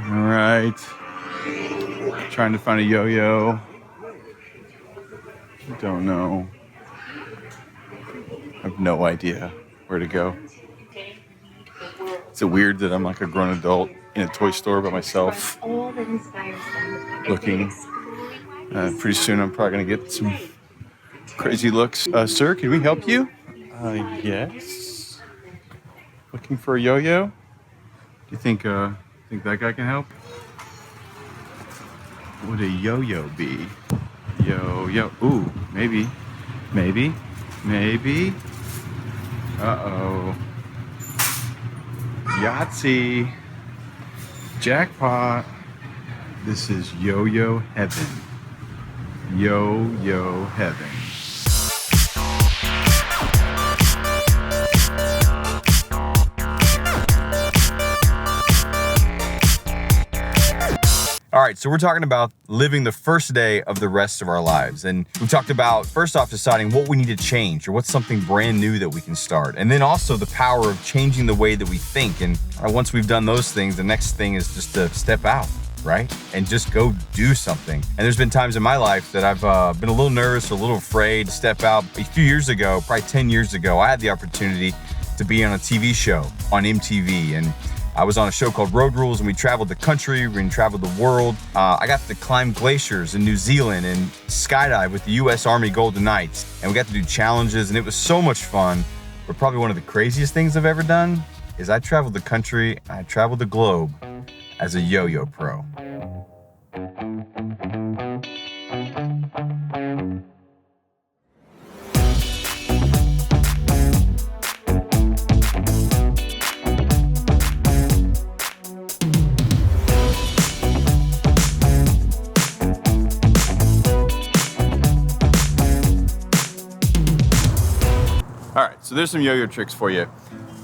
All right. Trying to find a yo-yo. Don't know. I have no idea where to go. Is it weird that I'm like a grown adult in a toy store by myself looking? Pretty soon I'm probably going to get some crazy looks. Sir, can we help you? Yes. Looking for a yo-yo? Do you think that guy can help? What would a yo-yo be? Yo-yo. Ooh, maybe. Uh-oh. Yahtzee. Jackpot. This is yo-yo heaven. Yo-yo heaven. All right, so we're talking about living the first day of the rest of our lives. And we talked about, first off, deciding what we need to change or what's something brand new that we can start. And then also the power of changing the way that we think. And once we've done those things, the next thing is just to step out, right? And just go do something. And there's been times in my life that I've been a little nervous or a little afraid to step out. A few years ago, probably 10 years ago, I had the opportunity to be on a TV show on MTV. And I was on a show called Road Rules, and we traveled the country, we traveled the world. I got to climb glaciers in New Zealand and skydive with the U.S. Army Golden Knights. And we got to do challenges, and it was so much fun. But probably one of the craziest things I've ever done is I traveled the country, I traveled the globe as a yo-yo pro. All right, so there's some yo-yo tricks for you.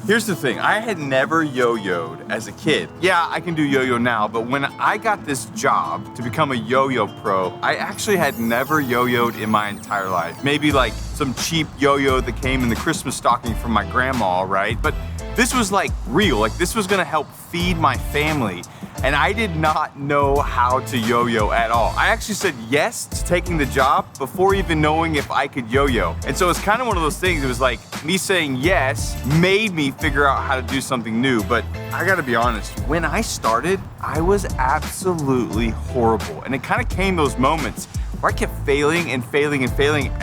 Here's the thing, I had never yo-yoed as a kid. Yeah, I can do yo-yo now, but when I got this job to become a yo-yo pro, I actually had never yo-yoed in my entire life. Maybe like some cheap yo-yo that came in the Christmas stocking from my grandma, right? But this was like real, like this was gonna help feed my family. And I did not know how to yo-yo at all. I actually said yes to taking the job before even knowing if I could yo-yo. And so it's kind of one of those things, it was like me saying yes made me figure out how to do something new. But I gotta be honest, when I started, I was absolutely horrible. And it kind of came those moments where I kept failing, and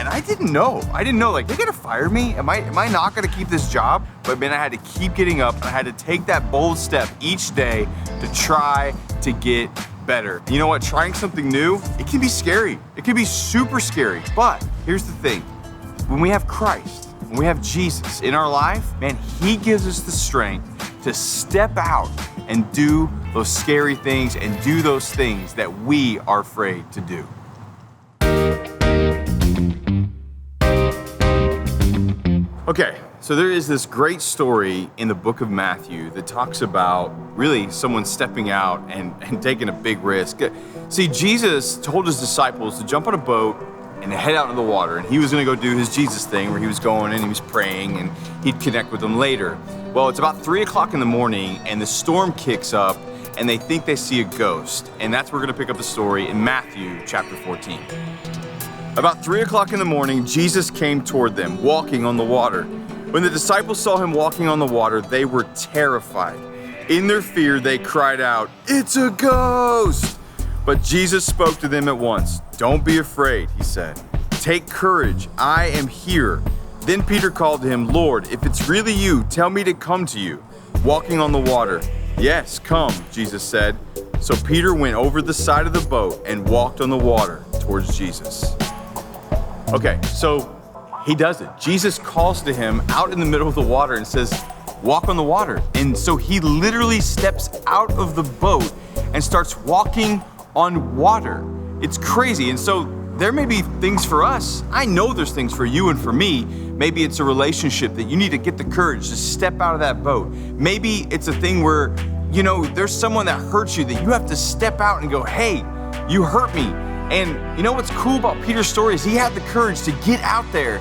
I didn't know, like, they gonna fire me? Am I not gonna keep this job? But man, I had to keep getting up, and I had to take that bold step each day to try to get better. You know what, trying something new, it can be scary. It can be super scary, but here's the thing, when we have Christ, when we have Jesus in our life, man, He gives us the strength to step out and do those scary things and do those things that we are afraid to do. Okay, so there is this great story in the book of Matthew that talks about really someone stepping out and taking a big risk. See, Jesus told His disciples to jump on a boat and head out into the water, and He was gonna go do His Jesus thing where He was going and He was praying and He'd connect with them later. Well, it's about 3 o'clock in the morning and the storm kicks up and they think they see a ghost. And that's where we're gonna pick up the story in Matthew chapter 14. About 3 o'clock in the morning, Jesus came toward them, walking on the water. When the disciples saw Him walking on the water, they were terrified. In their fear, they cried out, "It's a ghost!" But Jesus spoke to them at once. "Don't be afraid," He said. "Take courage, I am here." Then Peter called to Him, "Lord, if it's really You, tell me to come to You." Walking on the water. "Yes, come," Jesus said. So Peter went over the side of the boat and walked on the water towards Jesus. Okay, so He does it. Jesus calls to him out in the middle of the water and says, "Walk on the water." And so he literally steps out of the boat and starts walking on water. It's crazy. And so there may be things for us. I know there's things for you and for me. Maybe it's a relationship that you need to get the courage to step out of that boat. Maybe it's a thing where, you know, there's someone that hurts you that you have to step out and go, "Hey, you hurt me." And you know what's cool about Peter's story is he had the courage to get out there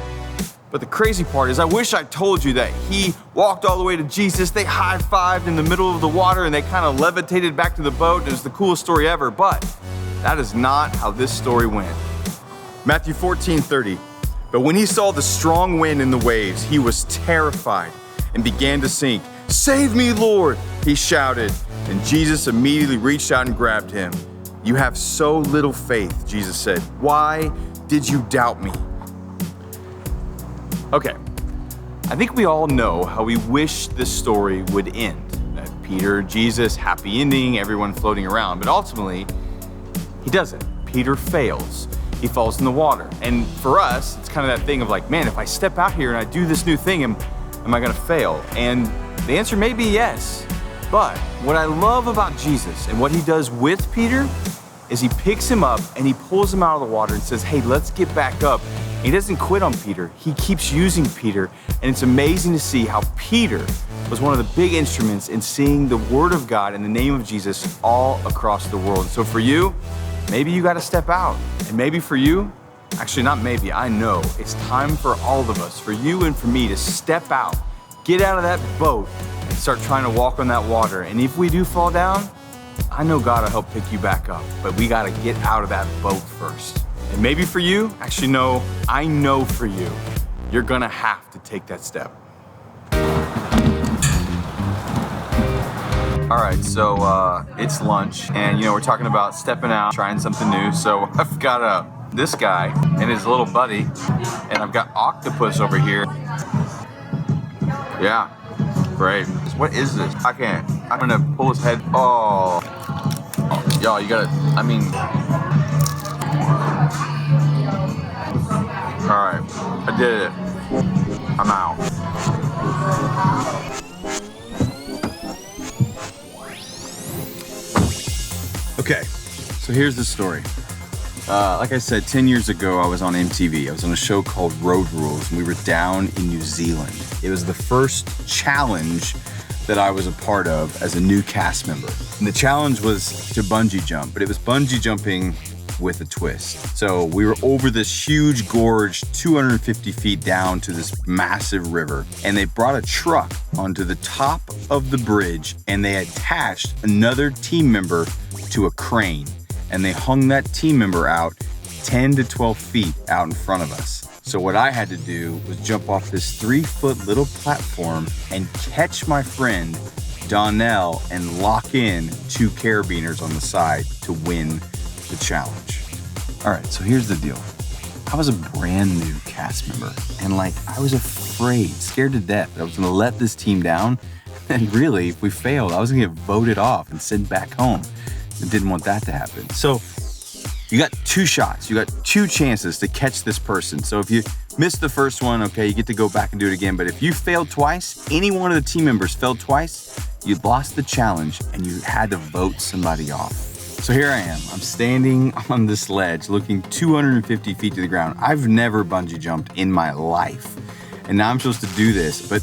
But the crazy part is I wish I told you that he walked all the way to Jesus, they high-fived in the middle of the water, and they kind of levitated back to the boat. It was the coolest story ever, but that is not how this story went. Matthew 14:30. But when he saw the strong wind and the waves, he was terrified and began to sink. "Save me, Lord," he shouted. And Jesus immediately reached out and grabbed him. "You have so little faith," Jesus said. "Why did you doubt me?" Okay, I think we all know how we wish this story would end. That Peter, Jesus, happy ending, everyone floating around. But ultimately, he doesn't. Peter fails. He falls in the water. And for us, it's kind of that thing of like, man, if I step out here and I do this new thing, am I gonna fail? And the answer may be yes. But what I love about Jesus and what he does with Peter is he picks him up and he pulls him out of the water and says, hey, let's get back up. He doesn't quit on Peter. He keeps using Peter. And it's amazing to see how Peter was one of the big instruments in seeing the word of God in the name of Jesus all across the world. And so for you, maybe you got to step out. And maybe for you, actually not maybe, I know it's time for all of us, for you and for me to step out, get out of that boat and start trying to walk on that water. And if we do fall down, I know God will help pick you back up, but we got to get out of that boat first. And maybe for you, actually no, I know for you, you're gonna have to take that step. All right, so it's lunch, and we're talking about stepping out, trying something new. So I've got this guy and his little buddy, and I've got Octopus over here. Yeah, great. What is this? I'm gonna pull his head. Oh, y'all, you gotta, all right, I did it. I'm out. Okay, so here's the story. Like I said, 10 years ago, I was on MTV. I was on a show called Road Rules, and we were down in New Zealand. It was the first challenge that I was a part of as a new cast member. And the challenge was to bungee jump, but it was bungee jumping with a twist. So we were over this huge gorge, 250 feet down to this massive river, and they brought a truck onto the top of the bridge, and they attached another team member to a crane, and they hung that team member out 10 to 12 feet out in front of us. So what I had to do was jump off this 3-foot little platform and catch my friend Donnell and lock in 2 carabiners on the side to win the challenge. All right, so here's the deal. I was a brand new cast member, and I was afraid, scared to death that I was gonna let this team down, and really, if we failed, I was gonna get voted off and sent back home. I didn't want that to happen. So you got 2 shots, you got 2 chances to catch this person. So if you missed the first one, okay, you get to go back and do it again. But if you failed twice, any one of the team members failed twice, you lost the challenge and you had to vote somebody off. So here I am, I'm standing on this ledge looking 250 feet to the ground. I've never bungee jumped in my life. And now I'm supposed to do this, but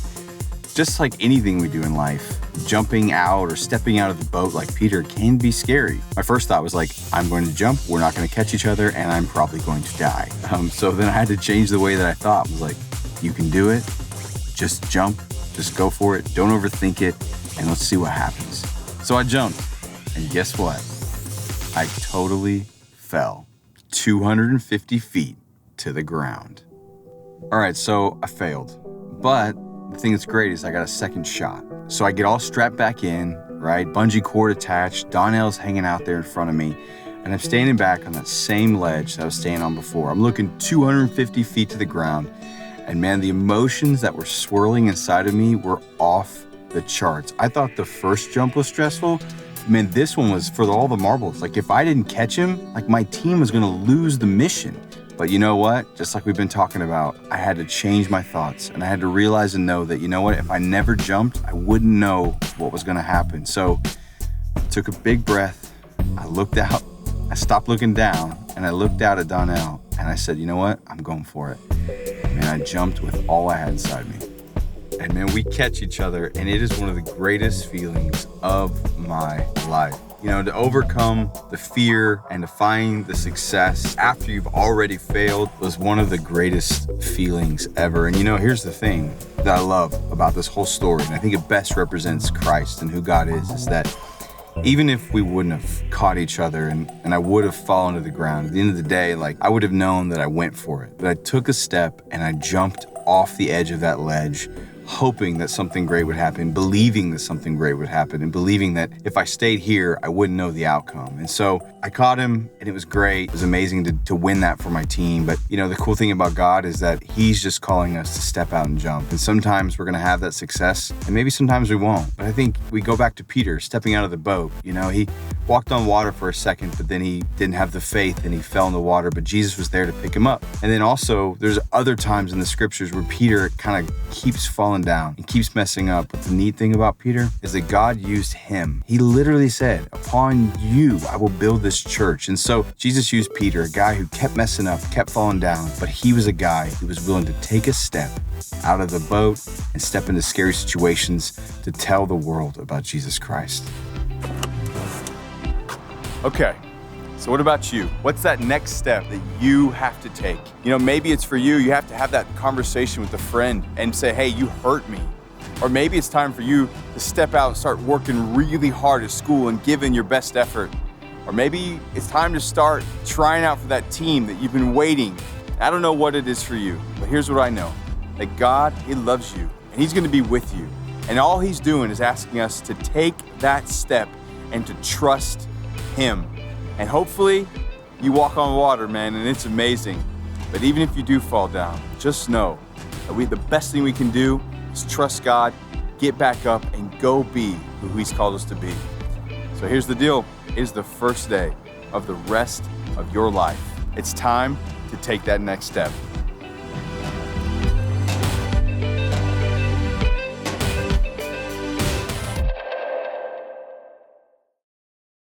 just like anything we do in life, jumping out or stepping out of the boat like Peter can be scary. My first thought was I'm going to jump, we're not going to catch each other, and I'm probably going to die. So then I had to change the way that I thought. I was you can do it, just jump, just go for it, don't overthink it, and let's see what happens. So I jumped, and guess what? I totally fell 250 feet to the ground. All right, so I failed, but the thing that's great is I got a second shot. So I get all strapped back in, right? Bungee cord attached, Donnell's hanging out there in front of me, and I'm standing back on that same ledge that I was standing on before. I'm looking 250 feet to the ground, and man, the emotions that were swirling inside of me were off the charts. I thought the first jump was stressful. Man, this one was for all the marbles. If I didn't catch him, my team was gonna lose the mission. But you know what? Just like we've been talking about, I had to change my thoughts, and I had to realize and know that, you know what? If I never jumped, I wouldn't know what was gonna happen. So I took a big breath, I looked out, I stopped looking down, and I looked out at Donnell, and I said, you know what? I'm going for it. And I jumped with all I had inside me. And man, we catch each other, and it is one of the greatest feelings of my life. To overcome the fear and to find the success after you've already failed was one of the greatest feelings ever. And here's the thing that I love about this whole story, and I think it best represents Christ and who God is that even if we wouldn't have caught each other and I would have fallen to the ground, at the end of the day, I would have known that I went for it, that I took a step and I jumped off the edge of that ledge, hoping that something great would happen, believing that something great would happen, and believing that if I stayed here, I wouldn't know the outcome. And so I caught him, and it was great. It was amazing to win that for my team. But, the cool thing about God is that he's just calling us to step out and jump. And sometimes we're going to have that success, and maybe sometimes we won't. But I think we go back to Peter stepping out of the boat. He walked on water for a second, but then he didn't have the faith, and he fell in the water, but Jesus was there to pick him up. And then also, there's other times in the scriptures where Peter kind of keeps falling down and keeps messing up. But the neat thing about Peter is that God used him. He literally said, "Upon you, I will build this church." And so Jesus used Peter, a guy who kept messing up, kept falling down, but he was a guy who was willing to take a step out of the boat and step into scary situations to tell the world about Jesus Christ. Okay. So what about you? What's that next step that you have to take? Maybe it's for you have to have that conversation with a friend and say, "Hey, you hurt me." Or maybe it's time for you to step out and start working really hard at school and giving your best effort. Or maybe it's time to start trying out for that team that you've been waiting. I don't know what it is for you, but here's what I know. That God, he loves you and he's going to be with you. And all he's doing is asking us to take that step and to trust him. And hopefully you walk on water, man, and it's amazing. But even if you do fall down, just know that the best thing we can do is trust God, get back up, and go be who he's called us to be. So here's the deal. It is the first day of the rest of your life. It's time to take that next step.